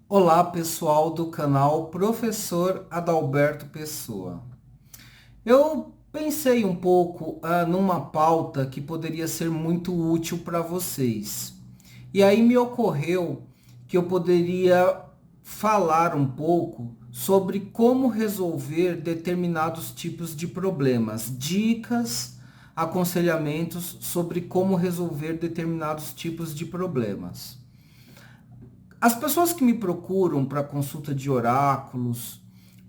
Olá, pessoal do canal Professor Adalberto Pessoa. Eu pensei um pouco numa pauta que poderia ser muito útil para vocês. E aí me ocorreu que eu poderia falar um pouco sobre como resolver determinados tipos de problemas, dicas, aconselhamentos sobre como resolver determinados tipos de problemas. As pessoas que me procuram para consulta de oráculos,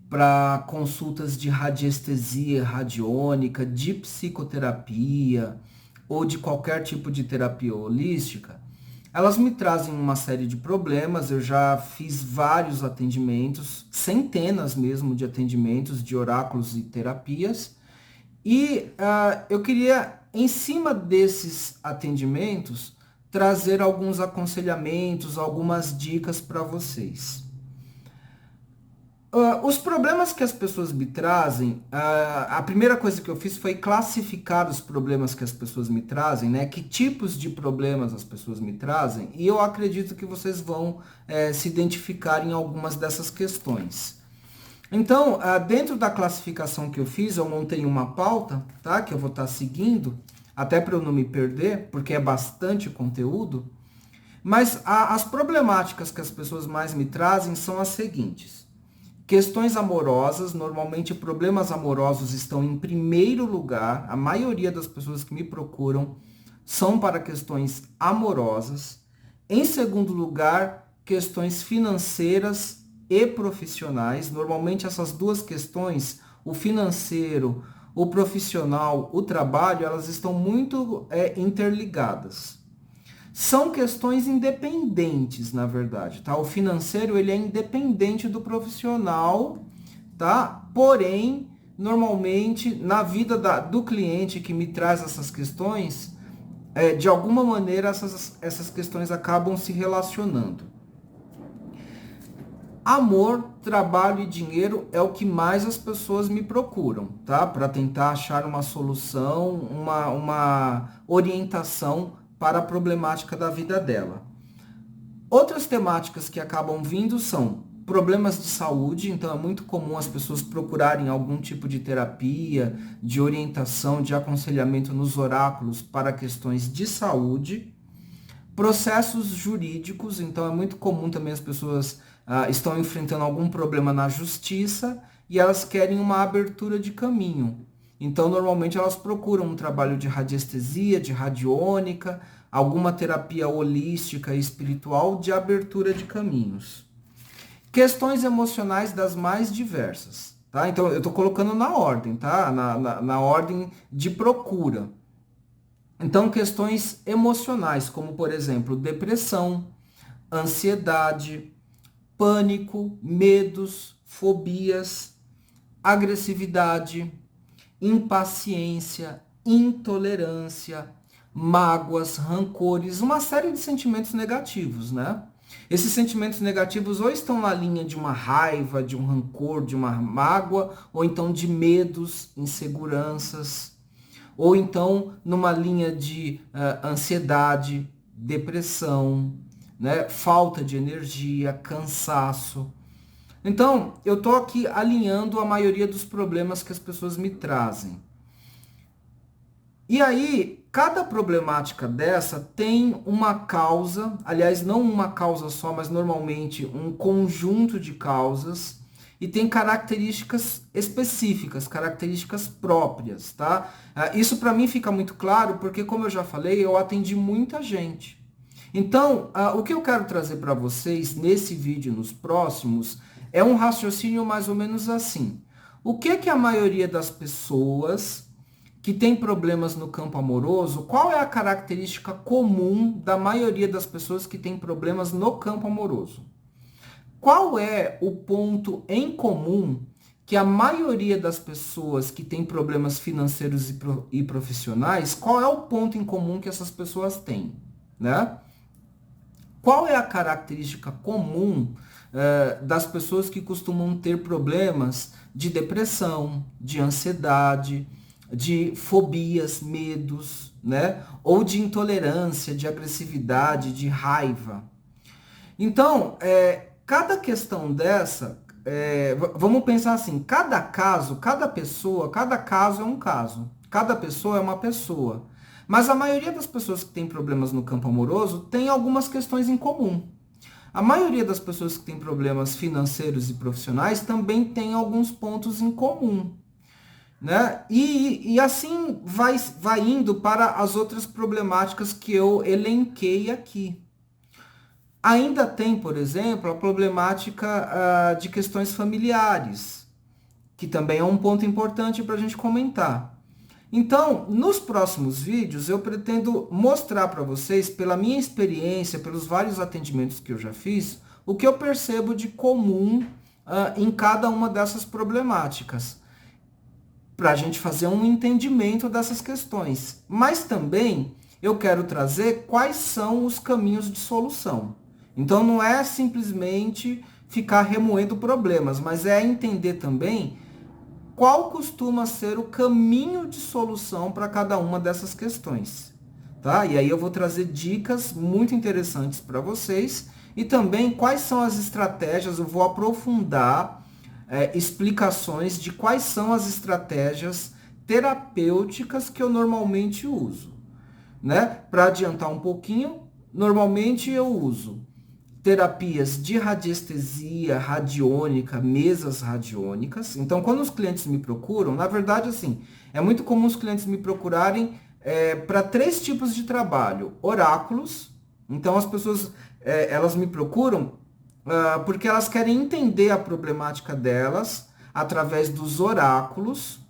para consultas de radiestesia radiônica, de psicoterapia ou de qualquer tipo de terapia holística, elas me trazem uma série de problemas. Eu já fiz vários atendimentos, centenas mesmo de atendimentos de oráculos e terapias, e eu queria, em cima desses atendimentos, trazer alguns aconselhamentos, algumas dicas para vocês. Os problemas que as pessoas me trazem, a primeira coisa que eu fiz foi classificar os problemas que as pessoas me trazem, né? Que tipos de problemas as pessoas me trazem, e eu acredito que vocês vão se identificar em algumas dessas questões. Então, dentro da classificação que eu fiz, eu montei uma pauta, tá? Que eu vou estar seguindo, até para eu não me perder, porque é bastante conteúdo. Mas as problemáticas que as pessoas mais me trazem são as seguintes. Questões amorosas, normalmente problemas amorosos estão em primeiro lugar. A maioria das pessoas que me procuram são para questões amorosas. Em segundo lugar, questões financeiras e profissionais. Normalmente essas duas questões, o financeiro, o profissional, o trabalho, elas estão muito interligadas. São questões independentes, na verdade, tá? O financeiro, ele é independente do profissional, tá? Porém, normalmente, na vida do cliente que me traz essas questões, de alguma maneira essas questões acabam se relacionando. Amor, trabalho e dinheiro é o que mais as pessoas me procuram, tá? Para tentar achar uma solução, uma orientação para a problemática da vida dela. Outras temáticas que acabam vindo são problemas de saúde, então é muito comum as pessoas procurarem algum tipo de terapia, de orientação, de aconselhamento nos oráculos para questões de saúde. Processos jurídicos, então é muito comum também as pessoas estão enfrentando algum problema na justiça e elas querem uma abertura de caminho. Então, normalmente elas procuram um trabalho de radiestesia, de radiônica, alguma terapia holística e espiritual de abertura de caminhos. Questões emocionais das mais diversas, tá? Então, eu estou colocando na ordem, tá? Na ordem de procura. Então, questões emocionais, como por exemplo, depressão, ansiedade, pânico, medos, fobias, agressividade, impaciência, intolerância, mágoas, rancores, uma série de sentimentos negativos, né? Esses sentimentos negativos ou estão na linha de uma raiva, de um rancor, de uma mágoa, ou então de medos, inseguranças, ou então numa linha de ansiedade, depressão, né? Falta de energia, cansaço. Então, eu estou aqui alinhando a maioria dos problemas que as pessoas me trazem. E aí, cada problemática dessa tem uma causa, aliás, não uma causa só, mas normalmente um conjunto de causas, e tem características específicas, características próprias, tá? Isso para mim fica muito claro porque, como eu já falei, eu atendi muita gente. Então, o que eu quero trazer para vocês nesse vídeo, nos próximos, é um raciocínio mais ou menos assim. O que que a maioria das pessoas que tem problemas no campo amoroso, qual é a característica comum da maioria das pessoas que tem problemas no campo amoroso? Qual é o ponto em comum que a maioria das pessoas que tem problemas financeiros e profissionais, qual é o ponto em comum que essas pessoas têm, né? Qual é a característica comum das pessoas que costumam ter problemas de depressão, de ansiedade, de fobias, medos, né? Ou de intolerância, de agressividade, de raiva? Então, cada questão dessa, vamos pensar assim, cada caso, cada pessoa, cada caso é um caso. Cada pessoa é uma pessoa. Mas a maioria das pessoas que têm problemas no campo amoroso tem algumas questões em comum. A maioria das pessoas que têm problemas financeiros e profissionais também tem alguns pontos em comum, né? E assim vai indo para as outras problemáticas que eu elenquei aqui. Ainda tem, por exemplo, a problemática de questões familiares, que também é um ponto importante para a gente comentar. Então, nos próximos vídeos, eu pretendo mostrar para vocês, pela minha experiência, pelos vários atendimentos que eu já fiz, o que eu percebo de comum em cada uma dessas problemáticas, para a gente fazer um entendimento dessas questões. Mas também eu quero trazer quais são os caminhos de solução. Então, não é simplesmente ficar remoendo problemas, mas é entender também qual costuma ser o caminho de solução para cada uma dessas questões, tá? E aí eu vou trazer dicas muito interessantes para vocês e também quais são as estratégias, eu vou aprofundar explicações de quais são as estratégias terapêuticas que eu normalmente uso, né? Para adiantar um pouquinho, normalmente eu uso terapias de radiestesia radiônica, mesas radiônicas. Então, quando os clientes me procuram, na verdade, assim, é muito comum os clientes me procurarem para 3 tipos de trabalho. Oráculos. Então, as pessoas, elas me procuram porque elas querem entender a problemática delas através dos oráculos.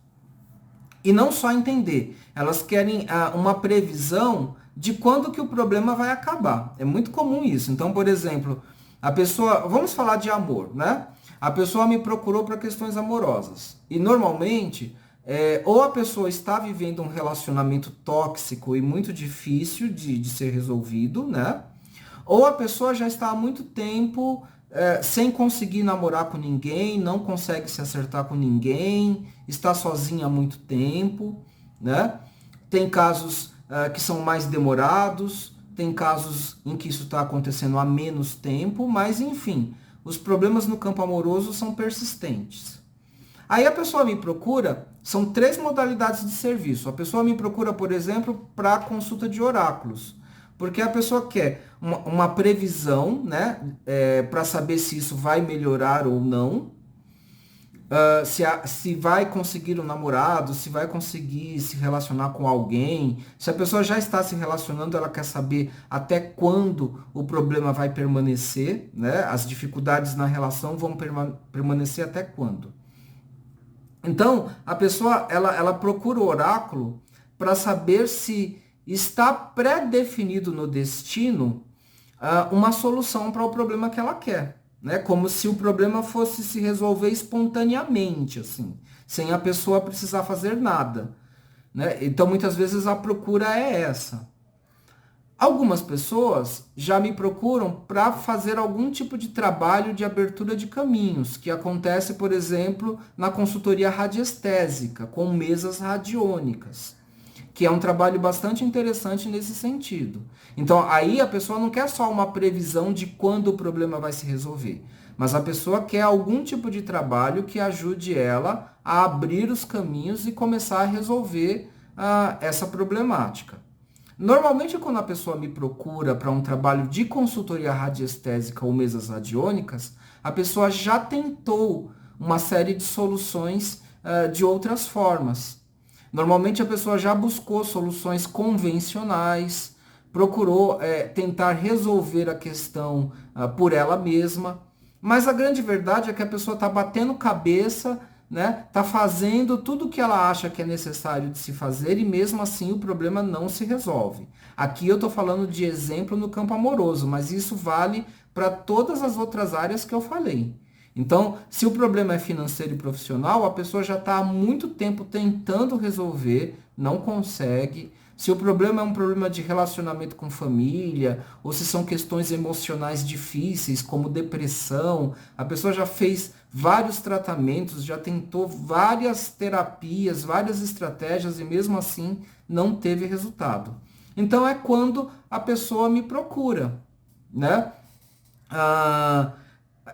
E não só entender, elas querem uma previsão de quando que o problema vai acabar. É muito comum isso. Então, por exemplo, a pessoa, vamos falar de amor, né? A pessoa me procurou para questões amorosas. E normalmente, ou a pessoa está vivendo um relacionamento tóxico e muito difícil de ser resolvido, né? Ou a pessoa já está há muito tempo sem conseguir namorar com ninguém, não consegue se acertar com ninguém, está sozinha há muito tempo, né? Tem casos que são mais demorados, tem casos em que isso está acontecendo há menos tempo, mas enfim, os problemas no campo amoroso são persistentes. Aí a pessoa me procura, são 3 modalidades de serviço. A pessoa me procura, por exemplo, para consulta de oráculos. Porque a pessoa quer uma previsão, né, para saber se isso vai melhorar ou não, se vai conseguir um namorado, se vai conseguir se relacionar com alguém. Se a pessoa já está se relacionando, ela quer saber até quando o problema vai permanecer, né? As dificuldades na relação vão permanecer até quando. Então, a pessoa ela procura o oráculo para saber se está pré-definido no destino uma solução para o problema que ela quer, né? Como se o problema fosse se resolver espontaneamente, assim, sem a pessoa precisar fazer nada, né? Então, muitas vezes a procura é essa. Algumas pessoas já me procuram para fazer algum tipo de trabalho de abertura de caminhos, que acontece, por exemplo, na consultoria radiestésica, com mesas radiônicas, que é um trabalho bastante interessante nesse sentido. Então, aí a pessoa não quer só uma previsão de quando o problema vai se resolver, mas a pessoa quer algum tipo de trabalho que ajude ela a abrir os caminhos e começar a resolver essa problemática. Normalmente, quando a pessoa me procura para um trabalho de consultoria radiestésica ou mesas radiônicas, a pessoa já tentou uma série de soluções de outras formas. Normalmente, a pessoa já buscou soluções convencionais, procurou tentar resolver a questão por ela mesma, mas a grande verdade é que a pessoa está batendo cabeça, né? Tá fazendo tudo o que ela acha que é necessário de se fazer e mesmo assim o problema não se resolve. Aqui eu estou falando de exemplo no campo amoroso, mas isso vale para todas as outras áreas que eu falei. Então, se o problema é financeiro e profissional, a pessoa já está há muito tempo tentando resolver, não consegue. Se o problema é um problema de relacionamento com família, ou se são questões emocionais difíceis, como depressão, a pessoa já fez vários tratamentos, já tentou várias terapias, várias estratégias e mesmo assim não teve resultado. Então é quando a pessoa me procura, né?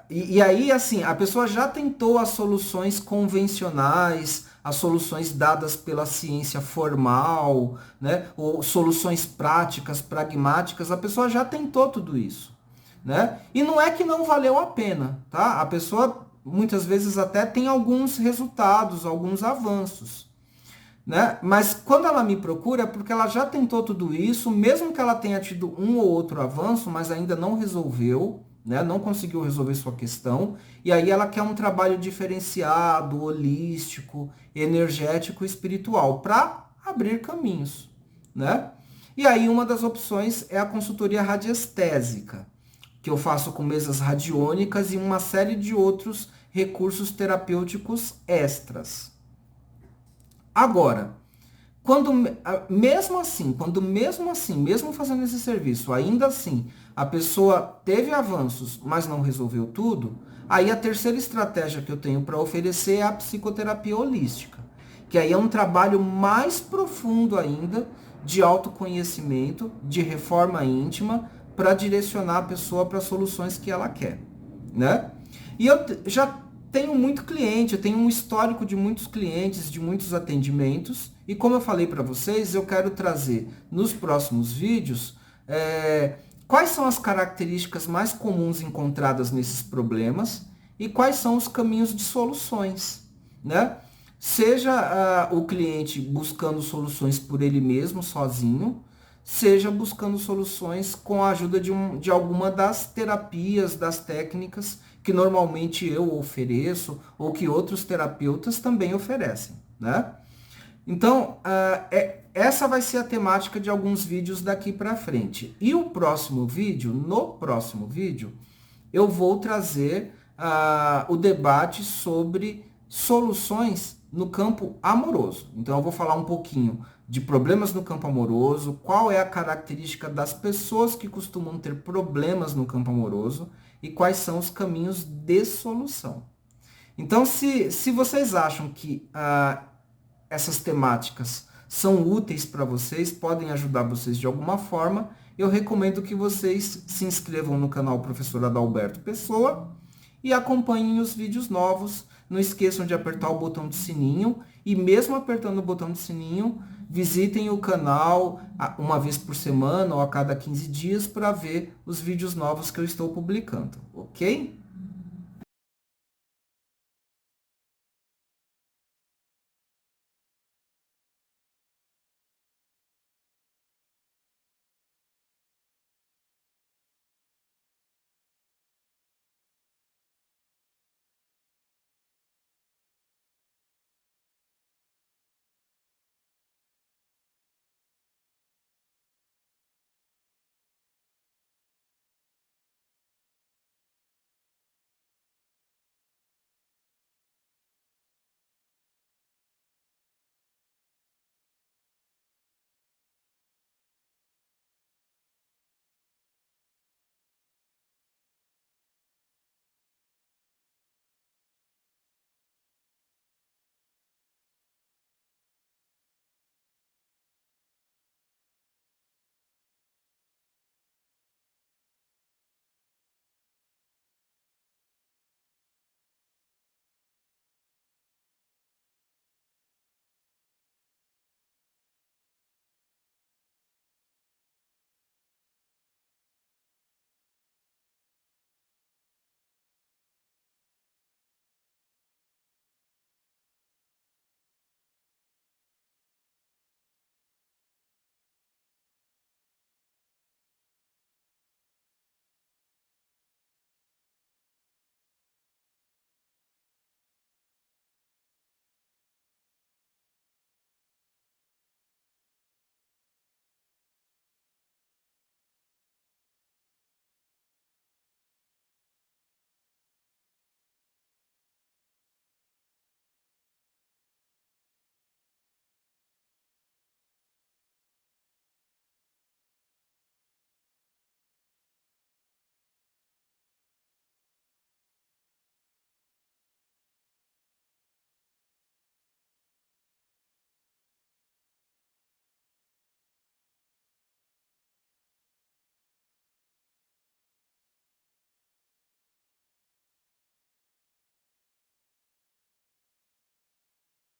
E aí, assim, a pessoa já tentou as soluções convencionais, as soluções dadas pela ciência formal, né? Ou soluções práticas, pragmáticas, a pessoa já tentou tudo isso, né? E não é que não valeu a pena, tá? A pessoa muitas vezes até tem alguns resultados, alguns avanços, né? Mas quando ela me procura é porque ela já tentou tudo isso, mesmo que ela tenha tido um ou outro avanço, mas ainda não resolveu, né? Não conseguiu resolver sua questão, e aí ela quer um trabalho diferenciado, holístico, energético, espiritual, para abrir caminhos, né? E aí uma das opções é a consultoria radiestésica, que eu faço com mesas radiônicas e uma série de outros recursos terapêuticos extras. Agora, quando mesmo assim, mesmo fazendo esse serviço, ainda assim, a pessoa teve avanços, mas não resolveu tudo, aí a terceira estratégia que eu tenho para oferecer é a psicoterapia holística, que aí é um trabalho mais profundo ainda de autoconhecimento, de reforma íntima, para direcionar a pessoa para soluções que ela quer, né? E eu já tenho muito cliente, eu tenho um histórico de muitos clientes, de muitos atendimentos, e como eu falei para vocês, eu quero trazer nos próximos vídeos quais são as características mais comuns encontradas nesses problemas e quais são os caminhos de soluções, né? Seja o cliente buscando soluções por ele mesmo, sozinho, seja buscando soluções com a ajuda de alguma das terapias, das técnicas que normalmente eu ofereço ou que outros terapeutas também oferecem, né? Então, essa vai ser a temática de alguns vídeos daqui para frente. E o próximo vídeo, no próximo vídeo, eu vou trazer o debate sobre soluções no campo amoroso. Então, eu vou falar um pouquinho de problemas no campo amoroso, qual é a característica das pessoas que costumam ter problemas no campo amoroso e quais são os caminhos de solução. Então, se vocês acham que essas temáticas são úteis para vocês, podem ajudar vocês de alguma forma, eu recomendo que vocês se inscrevam no canal Professor Adalberto Pessoa e acompanhem os vídeos novos. Não esqueçam de apertar o botão de sininho e mesmo apertando o botão de sininho, visitem o canal uma vez por semana ou a cada 15 dias para ver os vídeos novos que eu estou publicando, ok?